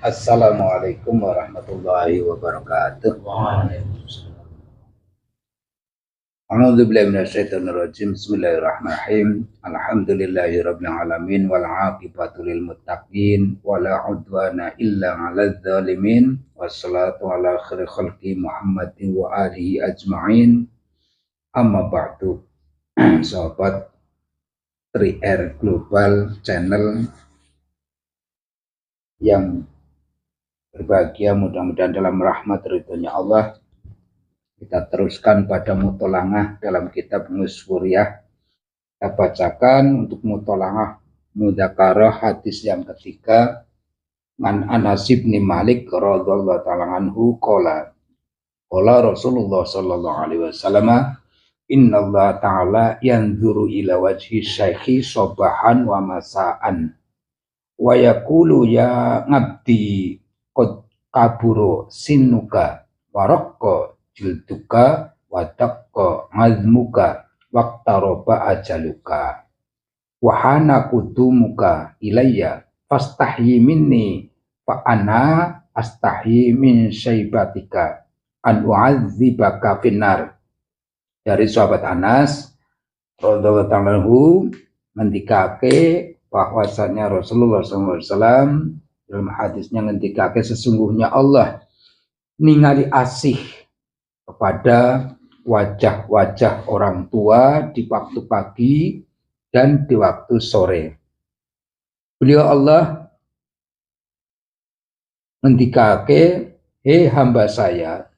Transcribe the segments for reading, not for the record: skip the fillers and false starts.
Assalamualaikum warahmatullahi wabarakatuh. A'udzubillahi minasyaitonirrajim. Bismillahirrahmanirrahim. Alhamdulillahirabbil alamin wal 'aqibatu lil muttaqin wala 'udwana illa 'alal zalimin. Wassalatu ala khairil khalqi Muhammadin wa alihi ajma'in. Amma ba'du. Sahabat 3R Global Channel yang berbahagia, mudah-mudahan dalam rahmat ridhonya Allah. Kita teruskan pada mutolangah dalam kitab Musfuriyah. Kita bacakan untuk mutolangah mudzakarah hadis yang ketiga. An Anas bin Malik radhiyallahu ta'ala anhu qala Rasulullah sallallahu alaihi wasallam, innallaha ta'ala yanzuru ila wajhi syaikhi sabahan wa masaan wa yaqulu ya ngabdi qad kaburo sinuka waraqqa jilduka wadaqqa azmuka waqtaroba ajaluka wahana kudumuka ilayya fastahyi minni fa ana astahyi min syaibatika an u'adzibaka finnar. Dari sahabat Anas radhiyallahu ta'ala anhu ngendikake bahwasanya Rasulullah SAW dalam hadisnya ngendikake sesungguhnya Allah ningali asih kepada wajah-wajah orang tua di waktu pagi dan di waktu sore. Beliau Allah ngendikake, hei hamba saya,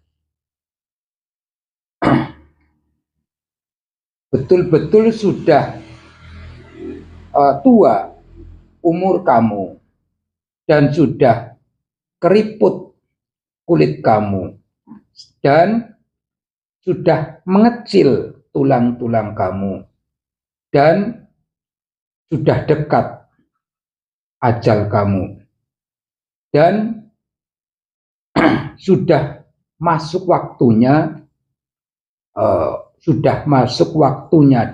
betul-betul sudah tua umur kamu dan sudah keriput kulit kamu dan sudah mengecil tulang-tulang kamu dan sudah dekat ajal kamu dan sudah masuk waktunya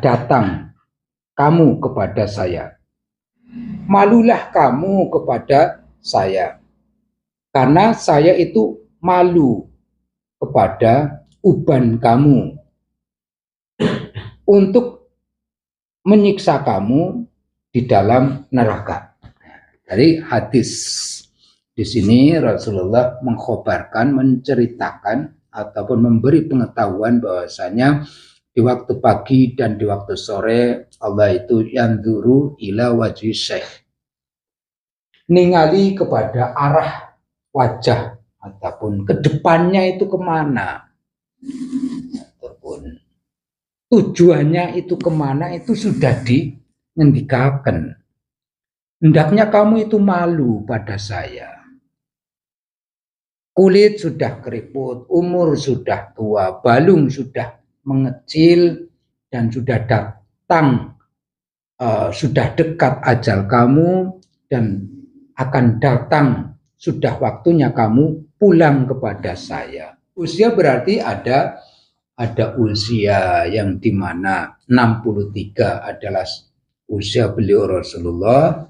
datang kamu kepada saya. Malulah kamu kepada saya, karena saya itu malu kepada uban kamu untuk menyiksa kamu di dalam neraka. Dari hadis di sini Rasulullah mengkhabarkan, menceritakan ataupun memberi pengetahuan bahwasanya di waktu pagi dan di waktu sore Allah itu yanzuru ila wajhi syekh, ningali kepada arah wajah ataupun kedepannya itu kemana, ataupun tujuannya itu kemana, itu sudah dingendikaken. Hendaknya kamu itu malu pada saya. Kulit sudah keriput, umur sudah tua, balung sudah mengecil dan sudah datang, sudah dekat ajal kamu dan akan datang, sudah waktunya kamu pulang kepada saya. Usia berarti ada usia yang dimana 63 adalah usia beliau Rasulullah,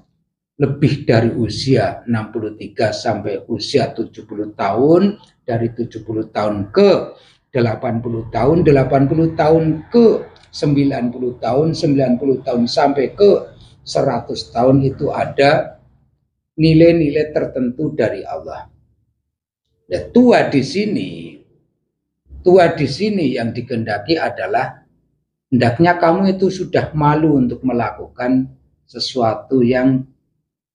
lebih dari usia 63 sampai usia 70 tahun, dari 70 tahun ke 80 tahun, 80 tahun ke 90 tahun, 90 tahun sampai ke 100 tahun itu ada nilai-nilai tertentu dari Allah. Ya, tua di sini yang dikehendaki adalah hendaknya kamu itu sudah malu untuk melakukan sesuatu yang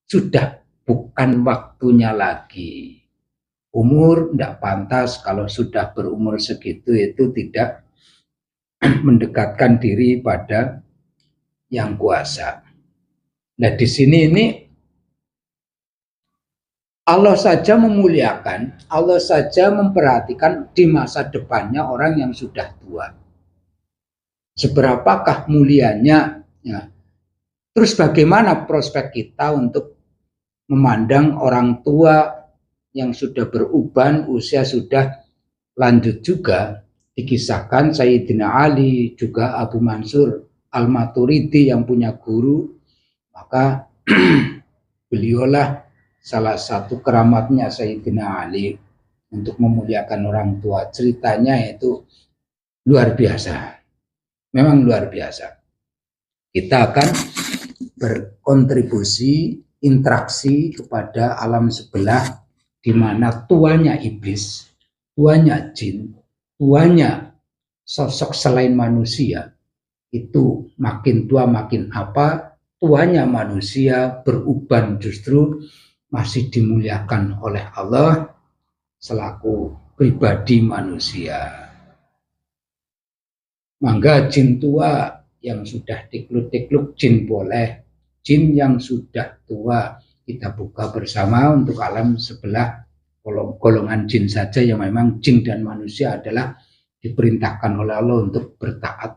sudah bukan waktunya lagi. Umur tidak pantas kalau sudah berumur segitu itu tidak mendekatkan diri pada yang kuasa. Nah, di sini ini Allah saja memuliakan, Allah saja memperhatikan di masa depannya orang yang sudah tua. Seberapakah mulianya? Ya. Terus bagaimana prospek kita untuk memandang orang tua yang sudah beruban, usia sudah lanjut juga? Dikisahkan Sayyidina Ali, juga Abu Mansur Al-Maturidi yang punya guru, maka beliaulah salah satu keramatnya Sayyidina Ali untuk memuliakan orang tua. Ceritanya itu luar biasa. Memang luar biasa. Kita akan berkontribusi, interaksi kepada alam sebelah di mana tuanya iblis, tuanya jin, tuanya sosok selain manusia. Itu makin tua makin apa, tuanya manusia beruban justru masih dimuliakan oleh Allah selaku pribadi manusia. Mangga jin tua yang sudah tikluk-tikluk jin boleh, jin yang sudah tua kita buka bersama untuk alam sebelah. Golongan jin saja yang memang jin dan manusia adalah diperintahkan oleh Allah untuk bertaat,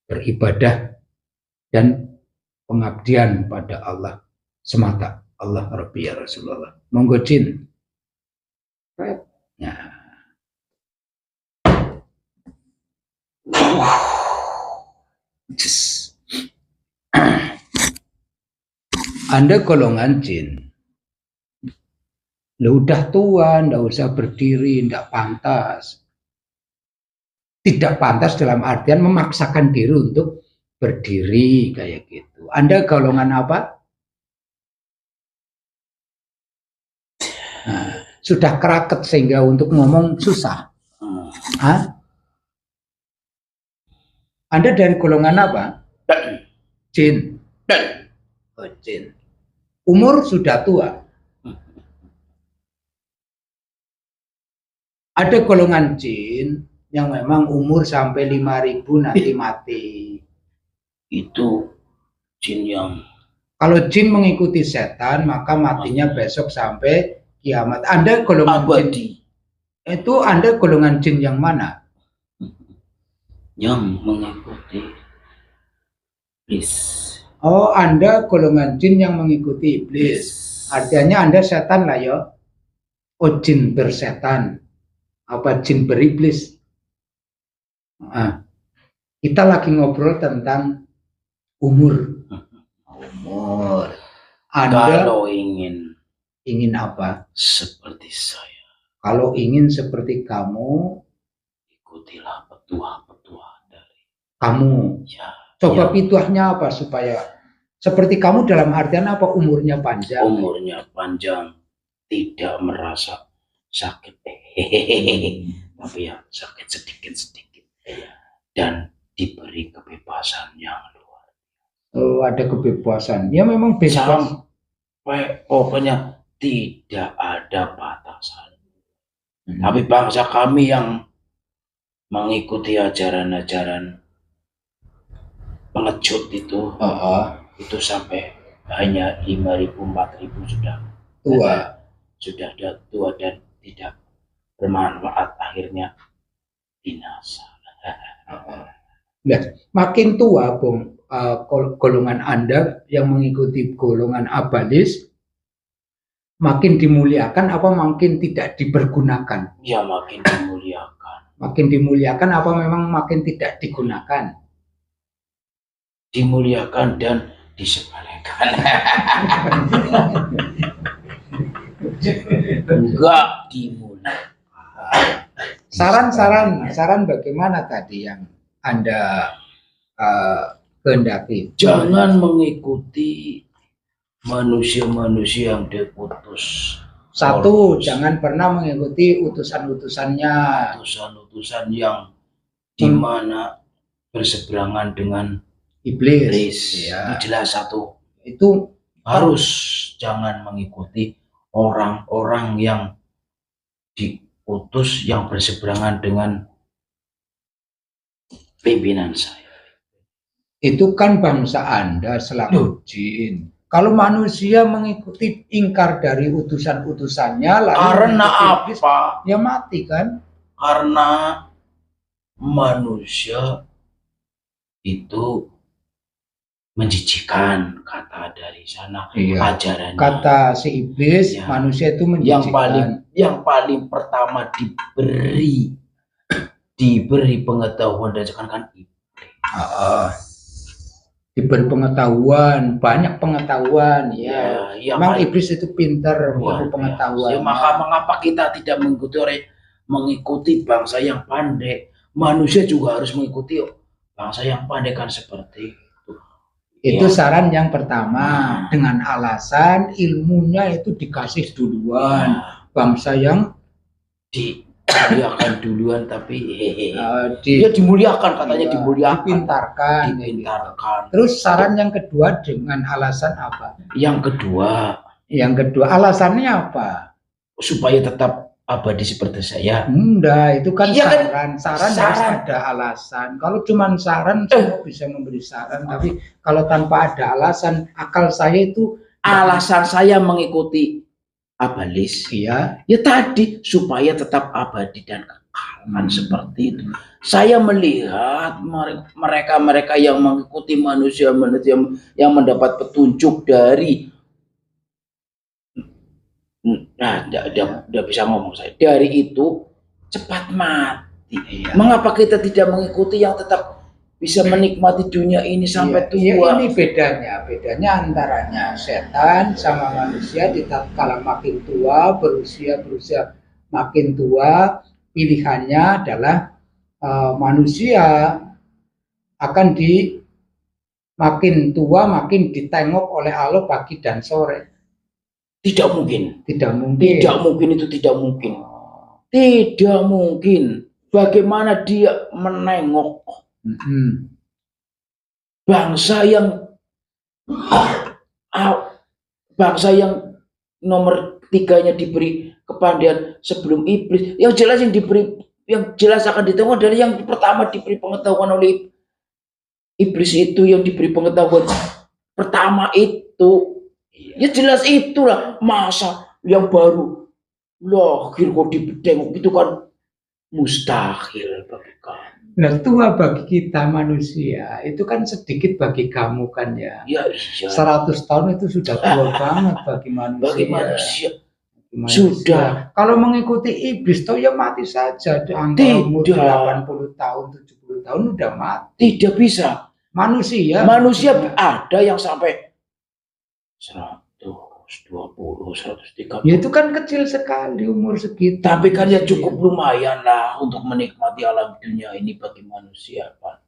beribadah dan pengabdian pada Allah semata. Allah Rabbi ya Rasulullah. Monggo jin. Nah. Anda golongan jin, udah tua, ndak usah berdiri, ndak pantas. Tidak pantas dalam artian memaksakan diri untuk berdiri kayak gitu. Anda golongan apa? Nah, sudah keraket sehingga untuk ngomong susah. Hah? Anda dari golongan apa? Jin. Oh, jin. Umur sudah tua. Ada golongan jin yang memang umur sampai 5.000 nanti mati. Itu jin yang... Kalau jin mengikuti setan, maka matinya besok sampai kiamat. Anda golongan abadi. Jin. Itu Anda golongan jin yang mana? Yang mengikuti iblis. Oh, Anda golongan jin yang mengikuti iblis. Artinya Anda setan lah ya. Oh, jin bersetan. Apa jin beriblis? Nah, kita lagi ngobrol tentang umur. Umur. Anda kalau ingin apa? Seperti saya. Kalau ingin seperti kamu, ikutilah petuah-petuah dari kamu. Ya, Coba ya. pituahnya apa supaya seperti kamu dalam artian apa? Umurnya panjang. Umurnya panjang, tidak merasa sakit. Tapi ya sakit sedikit-sedikit. Dan diberi kebebasan yang luar. Oh, ada kebebasan. Ya memang bebas. Sampai pokoknya tidak ada batasan. Tapi bangsa kami yang mengikuti ajaran-ajaran pengecut itu, itu sampai hanya 5.000, 4.000 sudah tua. Sudah tua dan tidak bermanfaat, akhirnya binasa. Nah, makin tua, Bung, golongan Anda yang mengikuti golongan abalis, makin dimuliakan apa makin tidak dipergunakan? Ya, makin dimuliakan. Makin dimuliakan apa memang makin tidak digunakan? Dimuliakan dan disepelekan. Enggak dimuliakan. Saran bagaimana tadi yang Anda kehendaki? Jangan mengikuti manusia-manusia yang diutus. Satu, jangan pernah mengikuti utusan-utusannya. Utusan-utusan yang dimana berseberangan dengan iblis. Ya. Itu jelas satu. Itu harus jangan mengikuti orang-orang yang diutus yang berseberangan dengan pimpinan saya. Itu kan bangsa Anda selaku jin. Kalau manusia mengikuti ingkar dari utusan-utusannya, lalu karena iblis, apa? Ya mati kan? Karena manusia itu menjijikan, kata dari sana. Iya. Ajarannya. Kata si iblis, ya. Manusia itu menjijikan. Yang paling pertama diberi pengetahuan dan kan iblis. diberi pengetahuan, banyak pengetahuan ya. Memang iblis itu pintar ilmu pengetahuan. Ya, mengapa kita tidak mengikuti bangsa yang pandai? Manusia juga harus mengikuti bangsa yang pandai, kan seperti itu. Itu saran yang pertama, dengan alasan ilmunya itu dikasih duluan. Bangsa yang dimuliakan duluan, tapi dia dimuliakan, katanya dimuliakan, dipintarkan. Terus saran yang kedua dengan alasan apa? Yang kedua alasannya apa? Supaya tetap abadi seperti saya. Enggak, itu kan saran harus ada alasan. Kalau cuma saran saya bisa memberi saran, tapi kalau tanpa ada alasan, akal saya itu alasan saya mengikuti abalis, ya tadi supaya tetap abadi dan kekal, kan seperti itu. Saya melihat mereka yang mengikuti manusia yang mendapat petunjuk dari udah bisa ngomong saya, dari itu cepat mati. Mengapa kita tidak mengikuti yang tetap bisa menikmati dunia ini sampai tua? Ini bedanya antaranya setan sama manusia. Di tatkala makin tua, berusia makin tua, pilihannya adalah manusia akan makin tua makin ditengok oleh Allah pagi dan sore. Tidak mungkin itu tidak mungkin. Bagaimana dia menengok bangsa yang nomor 3-nya diberi kepandaian sebelum iblis? Yang jelas akan ditengok dari yang pertama diberi pengetahuan oleh iblis itu, yang diberi pengetahuan pertama itu. Ya jelas itulah. Masa yang baru lahir kok ditengok, itu kan mustahil bagi kamu. Nah, tua bagi kita manusia itu kan sedikit bagi kamu kan ya. 100 tahun itu sudah tua banget bagi manusia. Sudah. Kalau mengikuti iblis toh ya mati saja. Angka umur 80 tahun, 70 tahun udah mati. Tidak bisa. Manusia ada yang sampai 120, 130. Ya itu kan kecil sekali umur segitu. Tapi kan ya cukup lumayan lah untuk menikmati alam dunia ini bagi manusia, Pak.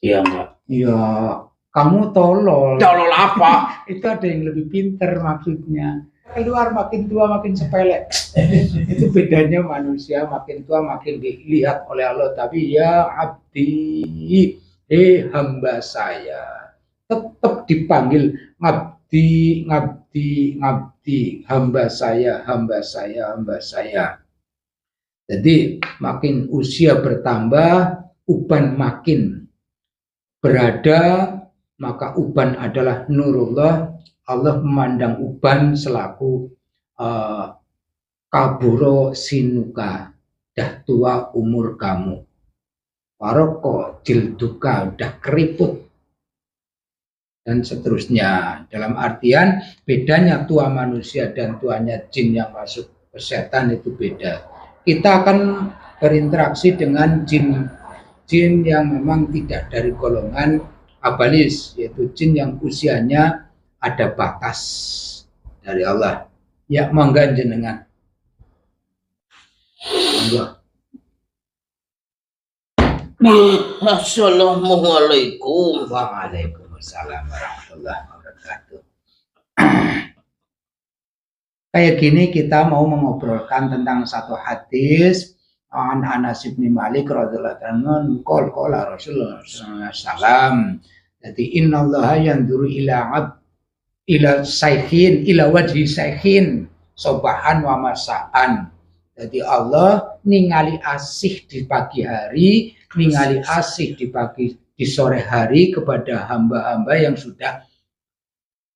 Iya enggak? Ya, kamu tolol. Tolol apa? Itu ada yang lebih pinter maksudnya. Keluar makin tua makin sepele. Itu bedanya manusia, makin tua makin dilihat oleh Allah. Tapi ya abdi, hamba saya, tetap dipanggil ngabdi, hamba saya. Jadi makin usia bertambah, uban makin berada, maka uban adalah nurullah. Allah memandang uban selaku kaburo sinuka, dah tua umur kamu. Waroko jilduka, udah keriput, dan seterusnya. Dalam artian bedanya tua manusia dan tuanya jin yang masuk ke setan itu beda. Kita akan berinteraksi dengan jin yang memang tidak dari golongan abalis, yaitu jin yang usianya ada batas dari Allah. Ya, monggo jenengan. Monggo. Assalamualaikum. Waalaikumsalam warahmatullahi wabarakatuh. Kayak gini kita mau mengobrolkan tentang satu hadis an Anas bin Malik radhiyallahu anhu qala Rasulullah sallallahu alaihi wasallam. Jadi innallaha yanzuru ila saikhin ila wajhi saikhin sobahan wa masaan. Jadi Allah ningali asih di pagi hari, ningali asih di sore hari kepada hamba-hamba yang sudah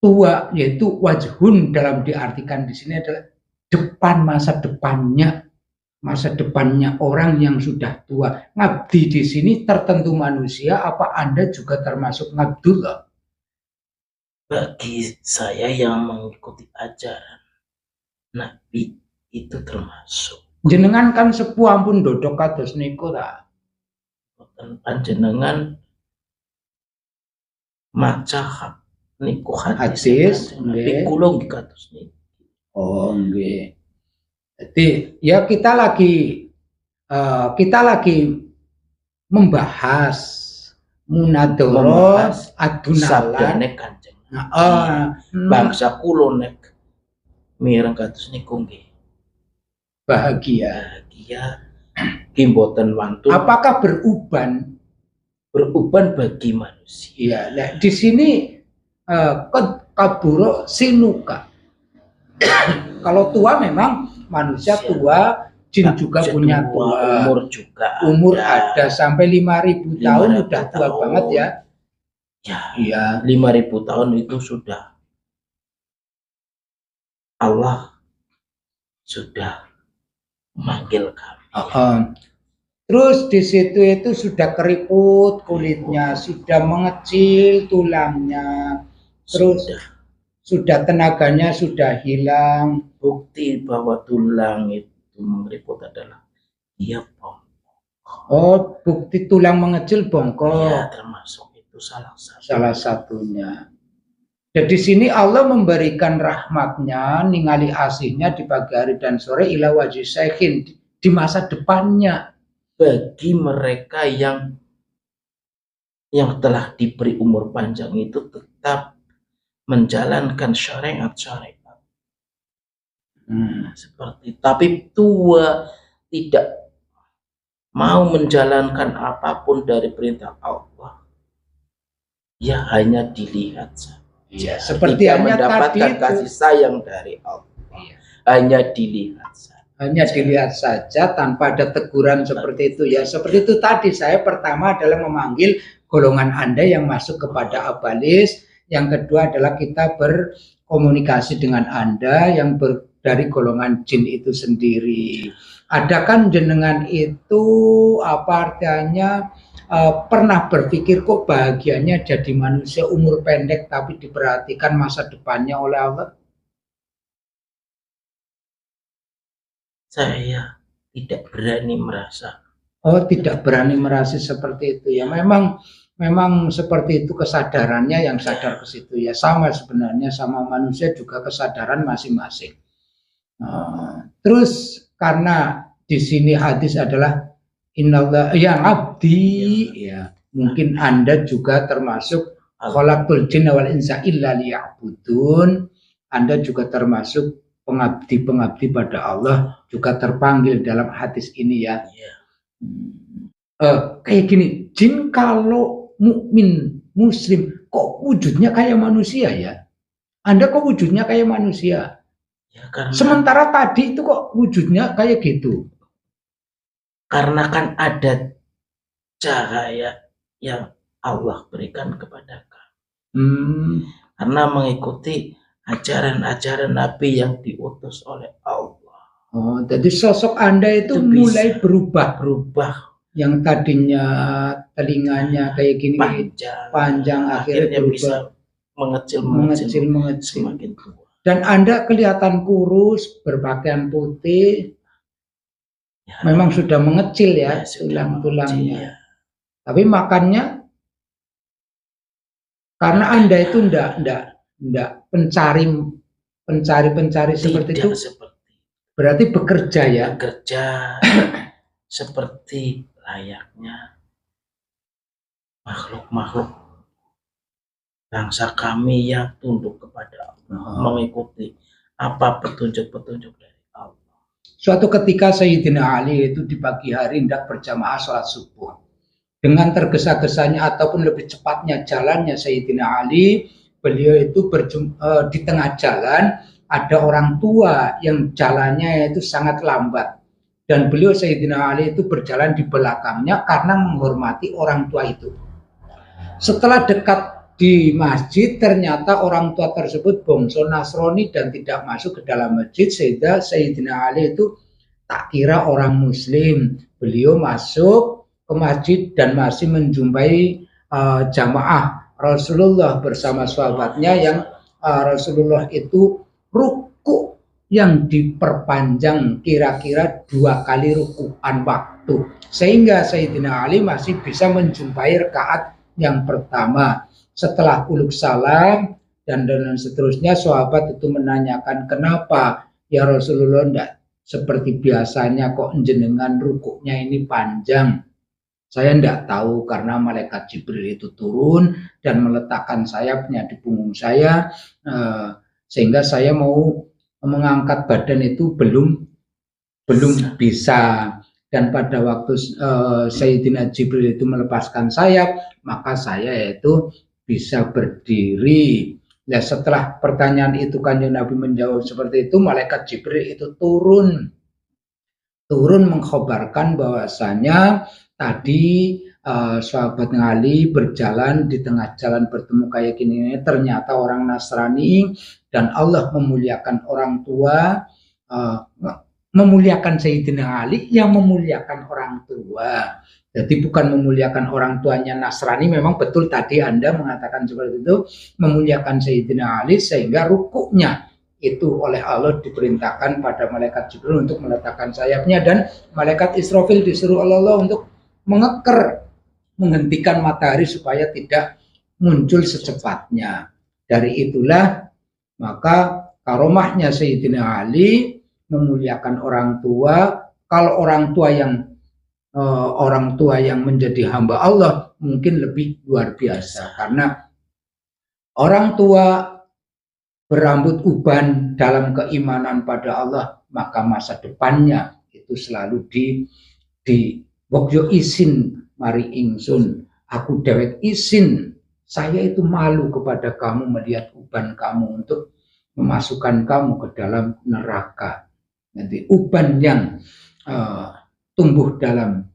tua, yaitu wajhun dalam diartikan di sini adalah depan, masa depannya orang yang sudah tua. Ngabdi di sini tertentu manusia, apa Anda juga termasuk ngabdullah? Bagi saya yang mengikuti ajaran Nabi itu termasuk. Jenengan kan sepuh ampun dodok kados niku ta. Panjenengan maca niku hadis Hadis, Nabi nggih. kula nggih kados niki. Oh, nggih. Jadi ya kita lagi membahas munadharah adunalan. Sabdane Kanjeng bangsa kula nek mireng kados niku nggih bahagia. Ki mboten wantun. Apakah beruban bagi manusia? Nah, di sini kaburo sinuka. Kalau tua memang manusia tua, jin juga punya tua. Umur ada sampai 5.000 tahun udah tua banget ya. Ya, 5.000 tahun itu sudah Allah sudah memanggil kami. Terus di situ itu sudah keriput kulitnya, sudah mengecil tulangnya, terus sudah tenaganya sudah hilang. Bukti bahwa tulang itu mengeriput adalah dia bongkok. Oh, bukti tulang mengecil bongkok. Ya, termasuk itu salah satunya. Jadi di sini Allah memberikan rahmatnya, ningali asihnya di pagi hari dan sore ila wajhi syekhin, di masa depannya bagi mereka yang telah diberi umur panjang itu tetap menjalankan syariat-syariat. Seperti tapi tua tidak mau menjalankan apapun dari perintah Allah, ya hanya dilihat saja. Ya, seperti hanya mendapatkan kasih sayang dari Allah. Ya. Hanya dilihat saja tanpa ada teguran seperti itu ya. Seperti itu tadi saya pertama adalah memanggil golongan Anda yang masuk kepada abalis, yang kedua adalah kita berkomunikasi dengan Anda yang dari golongan jin itu sendiri. Ada kan jenengan itu apa artinya pernah berpikir kok bahagianya jadi manusia umur pendek tapi diperhatikan masa depannya oleh Allah? Saya tidak berani merasa. Oh, tidak berani merasa seperti itu ya. Memang seperti itu kesadarannya, yang sadar ke situ ya. Sama sebenarnya sama manusia juga kesadaran masing-masing. Terus karena di sini hadis adalah innallah ya abdi ya, mungkin Anda juga termasuk khalaqul jinna wal insa illa liya'budun. Anda juga termasuk pengabdi pada Allah, juga terpanggil dalam hadis ini ya. Kayak gini, jin kalau mukmin muslim kok wujudnya kayak manusia ya? Anda kok wujudnya kayak manusia? Ya, sementara tadi itu kok wujudnya kayak gitu. Karena kan ada cahaya yang Allah berikan kepada kami. Karena mengikuti ajaran-ajaran Nabi yang diutus oleh Allah. Oh, jadi sosok Anda itu mulai berubah. Yang tadinya telinganya kayak gini panjang akhirnya berubah. Bisa mengecil semakin tua. Dan Anda kelihatan kurus, berpakaian putih, ya, memang sudah mengecil ya, tulang-tulangnya. Ya. Tapi makannya, karena Anda itu enggak pencari seperti itu. Berarti bekerja ya. Bekerja seperti layaknya makhluk-makhluk bangsa kami yang tunduk kepada Allah, mengikuti apa petunjuk-petunjuk dari Allah. Suatu ketika Sayyidina Ali itu di pagi hari hendak berjamaah sholat subuh. Dengan tergesa-gesanya ataupun lebih cepatnya jalannya Sayyidina Ali, beliau itu di tengah jalan ada orang tua yang jalannya itu sangat lambat. Dan beliau Sayyidina Ali itu berjalan di belakangnya karena menghormati orang tua itu. Setelah dekat di masjid, ternyata orang tua tersebut bangsa Nasrani dan tidak masuk ke dalam masjid, sehingga Sayyidina Ali itu tak kira orang muslim. Beliau masuk ke masjid dan masih menjumpai jamaah Rasulullah bersama sahabatnya yang Rasulullah itu ruku yang diperpanjang kira-kira 2 kali rukuan waktu, sehingga Sayyidina Ali masih bisa menjumpai rakaat yang pertama. setelah uluk salam dan seterusnya, sahabat itu menanyakan, kenapa ya Rasulullah tidak seperti biasanya kok jenengan rukuknya ini panjang? Saya tidak tahu, karena malaikat Jibril itu turun dan meletakkan sayapnya di punggung saya, sehingga saya mau mengangkat badan itu belum bisa. Dan pada waktu Sayyidina Jibril itu melepaskan sayap, maka saya itu bisa berdiri. Nah, setelah pertanyaan itu Kanjeng Nabi menjawab seperti itu, malaikat Jibril itu turun mengkhabarkan bahwasanya tadi sahabat Ali berjalan di tengah jalan, bertemu kayak gini, ternyata orang Nasrani, dan Allah memuliakan orang tua, memuliakan Sayyidina Ali yang memuliakan orang tua. Jadi bukan memuliakan orang tuanya Nasrani, memang betul tadi Anda mengatakan seperti itu, memuliakan Sayyidina Ali sehingga rukuknya itu oleh Allah diperintahkan pada malaikat Jibril untuk meletakkan sayapnya, dan malaikat Israfil disuruh Allah untuk mengeker, menghentikan matahari supaya tidak muncul secepatnya. Dari itulah maka karomahnya Sayyidina Ali memuliakan orang tua. Kalau orang tua yang menjadi hamba Allah mungkin lebih luar biasa, karena orang tua berambut uban dalam keimanan pada Allah, maka masa depannya itu selalu di wokyo isin mari ingsun, aku dewek isin, saya itu malu kepada kamu melihat uban kamu untuk memasukkan kamu ke dalam neraka. Nanti uban yang tumbuh dalam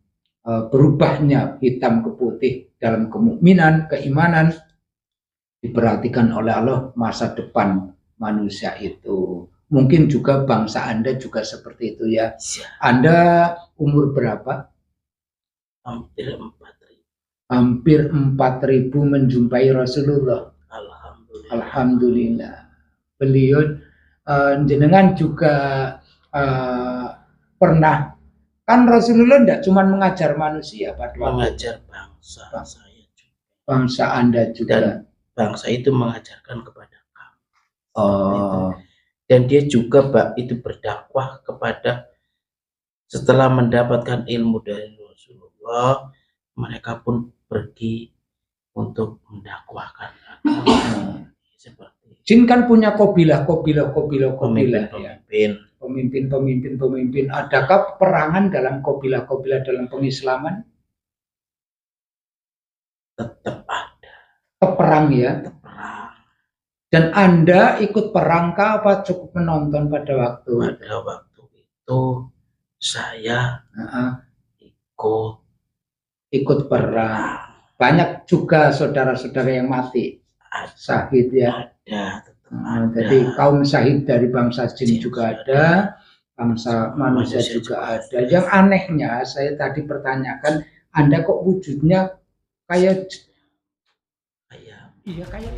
berubahnya hitam ke putih dalam kemukminan, keimanan, diperhatikan oleh Allah masa depan manusia itu. Mungkin juga bangsa Anda juga seperti itu ya. Anda umur berapa? Hampir 4.000. Hampir 4.000 menjumpai Rasulullah. Alhamdulillah. Alhamdulillah. Beliau jenengan juga pernah, kan Rasulullah tidak cuma mengajar manusia, Pak, mengajar bangsa saya juga. Bangsa Anda juga. Dan bangsa itu mengajarkan kepada kamu. Dan dia juga Pak itu berdakwah kepada, setelah mendapatkan ilmu dari Rasulullah, mereka pun pergi untuk mendakwahkan agama. Seperti Jin kan punya kobilah ya. Pemimpin. Adakah perangan dalam kobilah dalam pengislaman? Tetap ada. Perang ya. Perang. Dan Anda ikut perang kah, apa cukup menonton pada waktu? Pada waktu itu saya ikut perang. Banyak juga saudara-saudara yang mati. Syahid ya. Ada. Jadi kaum syahid dari bangsa jin juga ada, bangsa manusia juga ada. Yang anehnya saya tadi pertanyakan, Anda kok wujudnya kayak kayak